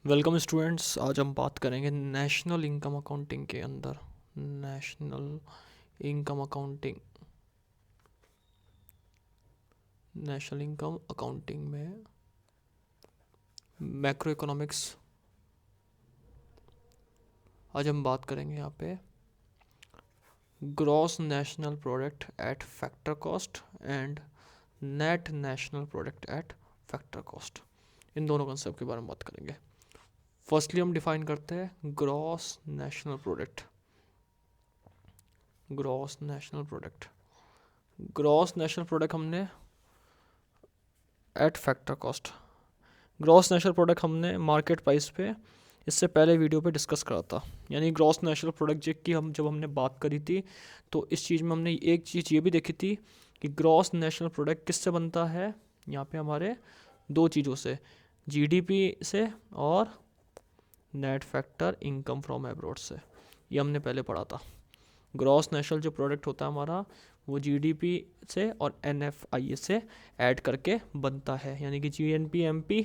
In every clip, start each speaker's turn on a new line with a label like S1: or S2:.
S1: Welcome students. आज हम बात करेंगे नेशनल इनकम अकाउंटिंग के अंदर। National income accounting national income accounting में मैक्रो इकोनॉमिक्स। आज हम बात करेंगे यहाँ पे gross national product at factor cost and net national product at factor cost. इन दोनों कंसेप्ट के बारे में बात करेंगे। फर्स्टली हम डिफाइन करते हैं gross national product. Gross national product gross national product हमने at factor cost. Gross national product हमने मार्केट प्राइस पे इससे पहले वीडियो पे डिस्कस करा था। यानी ग्रॉस नेशनल प्रोडक्ट की जब हमने बात करी थी तो इस चीज़ में हमने एक चीज़ ये भी देखी थी कि ग्रॉस नेशनल प्रोडक्ट किससे बनता है। यहाँ पे हमारे दो चीज़ों से, जीडीपी से और net factor income from abroad से। ये हमने पहले पढ़ा था। ग्रॉस नेशनल जो प्रोडक्ट होता है हमारा वो जीडीपी से और एनएफआईए से ऐड करके बनता है। यानी कि जीएनपी एमपी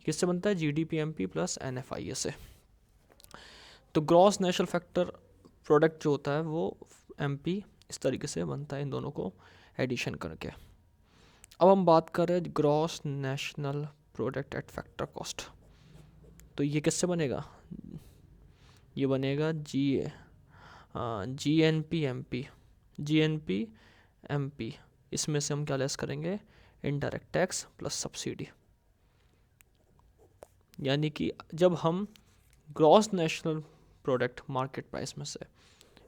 S1: किससे बनता है? जीडीपी एमपी प्लस एनएफआईए से। तो ग्रॉस नेशनल फैक्टर प्रोडक्ट जो होता है वो एमपी इस तरीके से बनता है, इन दोनों को एडिशन करके। अब हम बात करें gross national product at factor cost, तो ये किससे बनेगा? ये बनेगा जीएनपी एमपी। इसमें से हम क्या लेस करेंगे? Indirect tax plus subsidy. यानी कि जब हम gross national product market price में से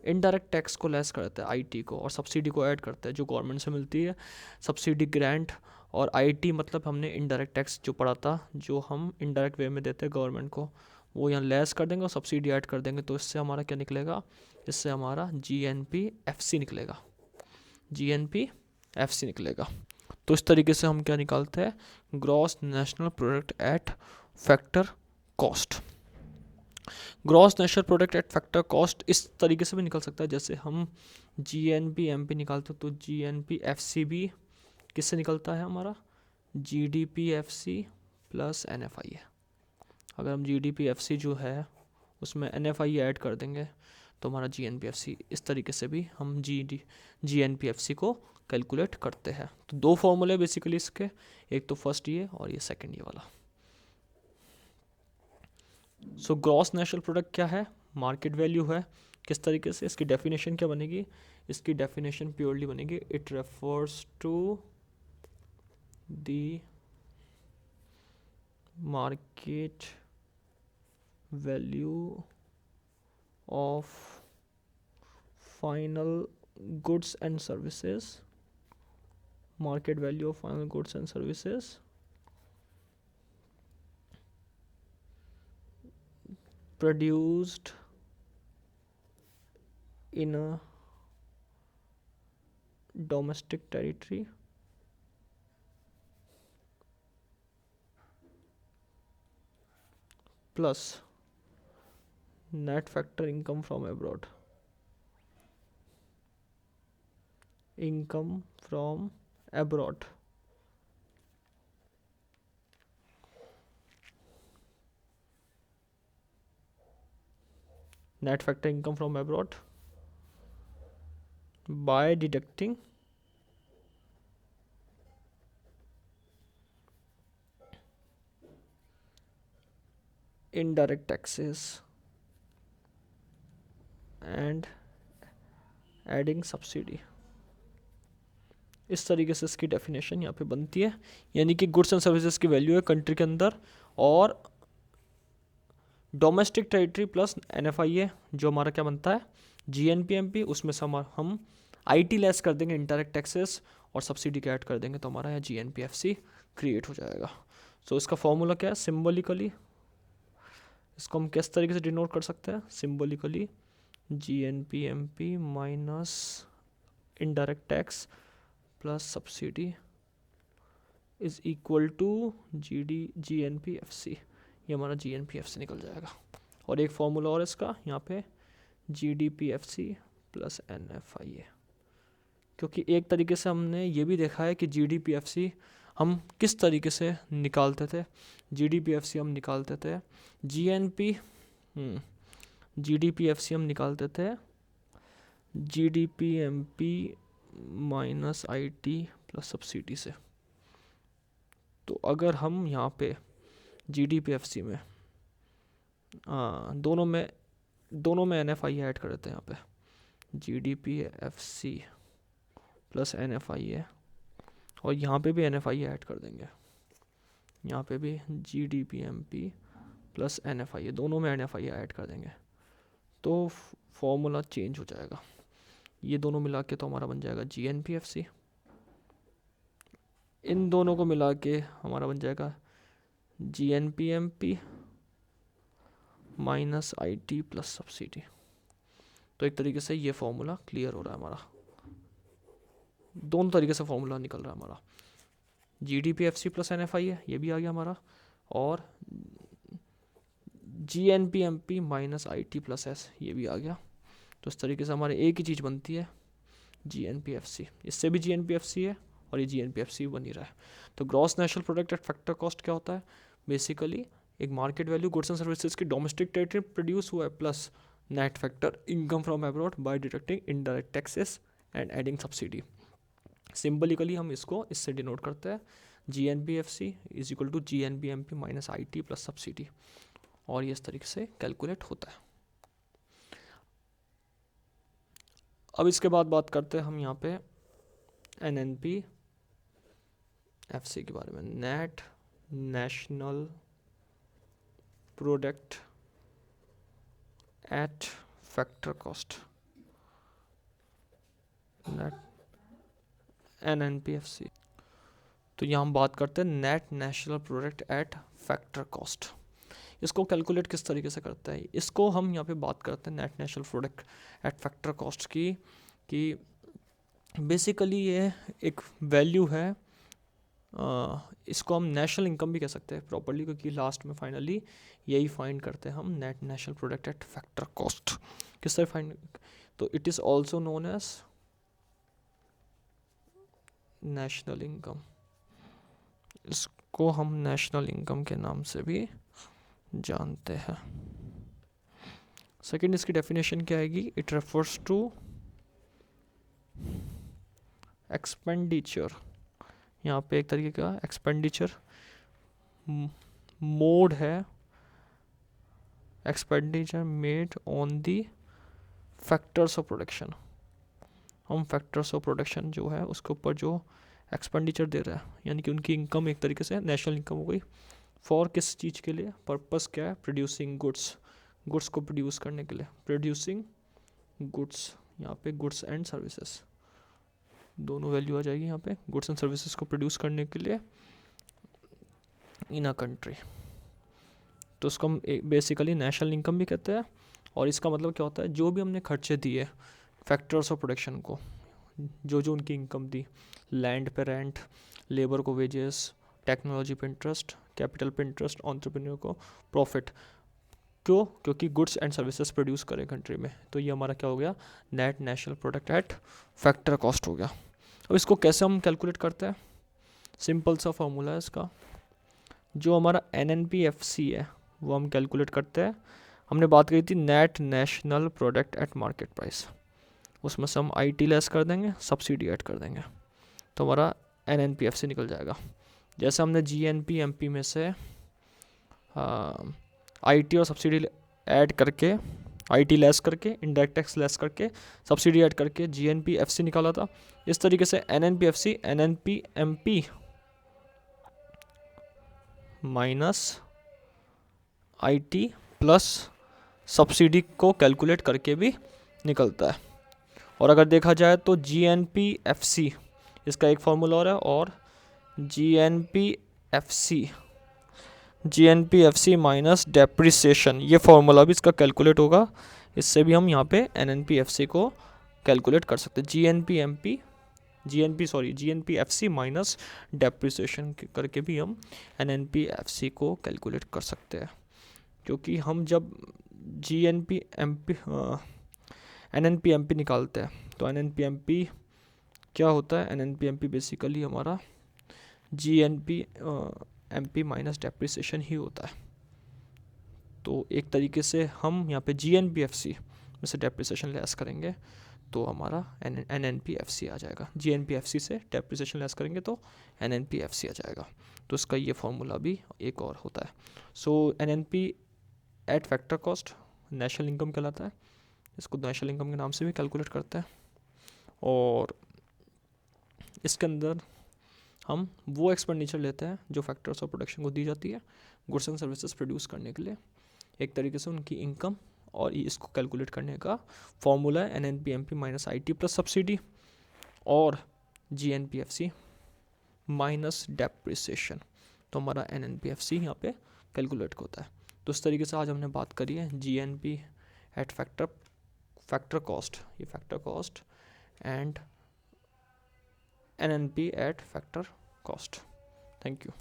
S1: इनडायरेक्ट टैक्स को लेस करते हैं, आईटी को, और सब्सिडी को ऐड करते हैं जो गवर्नमेंट से मिलती है, सब्सिडी ग्रांट। और आईटी मतलब हमने इनडायरेक्ट टैक्स जो पढ़ा था, जो हम इनडायरेक्ट वे में देते हैं गवर्नमेंट को, वो यहाँ लेस कर देंगे और सब्सिडी ऐड कर देंगे। तो इससे हमारा क्या निकलेगा? इससे हमारा जीएनपीएफसी निकलेगा। जीएनपीएफसी निकलेगा। तो इस तरीके से हम क्या निकालते हैं? Gross national product at factor cost. Gross national product at factor cost इस तरीके से भी निकल सकता है, जैसे हम जीएनपीएमपी निकालते तो जीएनपीएफसी भी किससे निकलता है हमारा? जीडीपीएफसी प्लस एनएफआईए। अगर हम जीडीपीएफसी जो है उसमें एनएफआईए ऐड कर देंगे तो हमारा जीएनपीएफसी, इस तरीके से भी हम जीएनपीएफसी को कैलकुलेट करते हैं। तो दो फॉर्मूले बेसिकली इसके, एक तो फर्स्ट ये और ये सेकंड ये वाला। सो ग्रॉस नेशनल प्रोडक्ट क्या है? मार्केट वैल्यू है। किस तरीके से? इसकी डेफिनेशन क्या बनेगी? इसकी डेफिनेशन प्योरली बनेगी, it refers to the market value of final goods and services. Market value of final goods and services produced in a domestic territory plus net factor income from abroad. Income from abroad. Net factor income from abroad by deducting indirect taxes and adding subsidy। इस तरीके से इसकी definition यहाँ पे बनती है। यानी कि गुड्स एंड सर्विसेज की वैल्यू है कंट्री के अंदर, और डोमेस्टिक टेरिटरी प्लस एनएफआईए जो हमारा क्या बनता है? जीएनपीएमपी। उसमें से हम आईटी लेस कर देंगे, इंडायरेक्ट टैक्सेस, और सब्सिडी के ऐड कर देंगे तो हमारा यहाँ जीएनपीएफसी क्रिएट हो जाएगा। सो इसका फॉर्मूला क्या है? सिम्बोलिकली इसको हम किस तरीके से डिनोट कर सकते हैं? Symbolically GNPMP minus indirect tax plus subsidy is equal to GNPFC. ये हमारा जीएनपीएफसी निकल जाएगा। और एक फॉर्मूला और इसका यहाँ पे, जीडीपीएफसी प्लस एनएफआईए। क्योंकि एक तरीके से हमने ये भी देखा है कि जीडीपीएफसी हम किस तरीके से निकालते थे, GDPFC हम निकालते थे, GNP GDPFC हम निकालते थे GDPMP minus IT plus subsidy से। तो अगर हम यहाँ पे GDPFC में दोनों में NFI ऐड कर देते हैं, यहाँ पे GDPFC प्लस NFI है, और यहाँ पे भी NFI ऐड कर देंगे, यहाँ पे भी GDPMP प्लस NFI है, दोनों में NFI ऐड कर देंगे, तो फॉर्मूला चेंज हो जाएगा। ये दोनों मिला के तो हमारा बन जाएगा GNPFC, इन दोनों को मिला के हमारा बन जाएगा GNPMP minus IT plus subsidy. तो एक तरीके से ये फॉर्मूला क्लियर हो रहा है हमारा, दोनों तरीके से फॉर्मूला निकल रहा है हमारा। GDPFC प्लस NFI है, ये भी आ गया हमारा, और GNPMP minus IT plus S ये भी आ गया। तो इस तरीके से हमारे एक ही चीज़ बनती है GNPFC, इससे भी GNPFC है और ये GNPFC बन ही रहा है। तो gross national product at factor cost क्या होता है, बेसिकली एक market value goods and services की डोमेस्टिक टेरिटरी प्रोड्यूस हुआ है plus net factor income from abroad by deducting indirect taxes and adding subsidy. Symbolically हम इसको इससे डिनोट करते हैं, GNPFC is equal to GNPMP minus IT plus subsidy, और ये इस तरीके से कैलकुलेट होता है। अब इसके बाद बात करते हैं हम यहाँ पे NNPFC के बारे में, net national product at factor cost, net NNPFC। तो यहाँ हम बात करते हैं net national product at factor cost. इसको कैलकुलेट किस तरीके से करता है, इसको हम यहाँ पे बात करते हैं net national product at factor cost की, कि बेसिकली ये एक वैल्यू है, इसको हम नेशनल इनकम भी कह सकते हैं प्रॉपर्ली, क्योंकि लास्ट में फाइनली यही फाइंड करते हैं हम, net national product at factor cost किस तरह फाइंड। तो it is also known as national income, इसको हम नेशनल इनकम के नाम से भी जानते हैं। सेकंड इसकी डेफिनेशन क्या आएगी, इट रेफर्स टू एक्सपेंडिचर, यहाँ पे एक तरीके का एक्सपेंडिचर मोड है, expenditure made on the factors of production. हम फैक्टर्स ऑफ प्रोडक्शन जो है उसके ऊपर जो एक्सपेंडिचर दे रहा है, यानी कि उनकी इनकम एक तरीके से नेशनल इनकम हो गई। फॉर किस चीज़ के लिए, पर्पस क्या है, प्रोड्यूसिंग गुड्स, गुड्स को प्रोड्यूस करने के लिए, प्रोड्यूसिंग गुड्स, यहाँ पे गुड्स एंड सर्विसेज दोनों वैल्यू आ जाएगी यहाँ पे, गुड्स एंड सर्विसेज को प्रोड्यूस करने के लिए इन अ कंट्री। तो उसको हम बेसिकली नेशनल इनकम भी कहते हैं, और इसका मतलब क्या होता है, जो भी हमने खर्चे दिए फैक्टर्स ऑफ प्रोडक्शन को, जो उनकी इनकम दी, लैंड पे रेंट, लेबर को वेजेस, टेक्नोलॉजी पे इंटरेस्ट, कैपिटल पे इंटरेस्ट, एंटरप्रेन्योर को प्रॉफिट, क्यों, क्योंकि गुड्स एंड सर्विसेज प्रोड्यूस करें कंट्री में। तो ये हमारा क्या हो गया, net national product at factor cost हो गया। अब इसको कैसे हम कैलकुलेट करते हैं, सिंपल सा फॉर्मूला है इसका, जो हमारा NNPFC है वो हम कैलकुलेट करते हैं, हमने बात करी थी net national product eight market price, उसमें से हम IT लेस कर देंगे, सब्सिडी ऐड कर देंगे, तो हमारा NNPFC निकल जाएगा। जैसे हमने GNPMP में से IT और सब्सिडी ऐड करके, IT लेस करके, इनडायरेक्ट टैक्स लेस करके, सब्सिडी ऐड करके GNPFC निकाला था, इस तरीके से NNPFC NNPMP minus IT plus subsidy को कैलकुलेट करके भी निकलता है। और अगर देखा जाए तो GNPFC इसका एक फार्मूला और GNPFC माइनस डेप्रिसिएशन, ये फार्मूला भी इसका कैलकुलेट होगा, इससे भी हम यहाँ पे NNPFC को कैलकुलेट कर सकते हैं। GNPFC माइनस डेप्रिसिएशन करके भी हम NNPFC को कैलकुलेट कर सकते हैं, क्योंकि हम जब NNPMP निकालते हैं तो NNPMP क्या होता है, NNPMP बेसिकली हमारा GNP MP माइनस डेप्रिसिएशन ही होता है। तो एक तरीके से हम यहाँ पे GNPFC में से डेप्रिसिएशन लेस करेंगे तो हमारा NNPFC आ जाएगा। GNPFC से डेप्रिसिएशन लेस करेंगे तो NNPFC आ जाएगा। तो इसका ये फॉर्मूला भी एक और होता है। सो NNP eight factor cost national income कहलाता है। इसको नेशनल इनकम के नाम से भी कैलकुलेट करते हैं। और इसके अंदर हम वो एक्सपेंडिचर लेते हैं जो फैक्टर्स ऑफ प्रोडक्शन को दी जाती है गुड्स एंड सर्विसेज प्रोड्यूस करने के लिए। एक तरीके से उनकी इनकम और इसको कैलकुलेट करने का फॉर्मूला है NNPMP minus IT plus subsidy और GNPFC माइनस डेप्रिसिएशन। तो हमारा NNPFC यहाँ पे कैलकुलेट होता है। तो इस तरीके से आज हमने बात करी है GNP एट फैक्टर कॉस्ट, ये factor cost, and NNP eight factor cost. Thank you.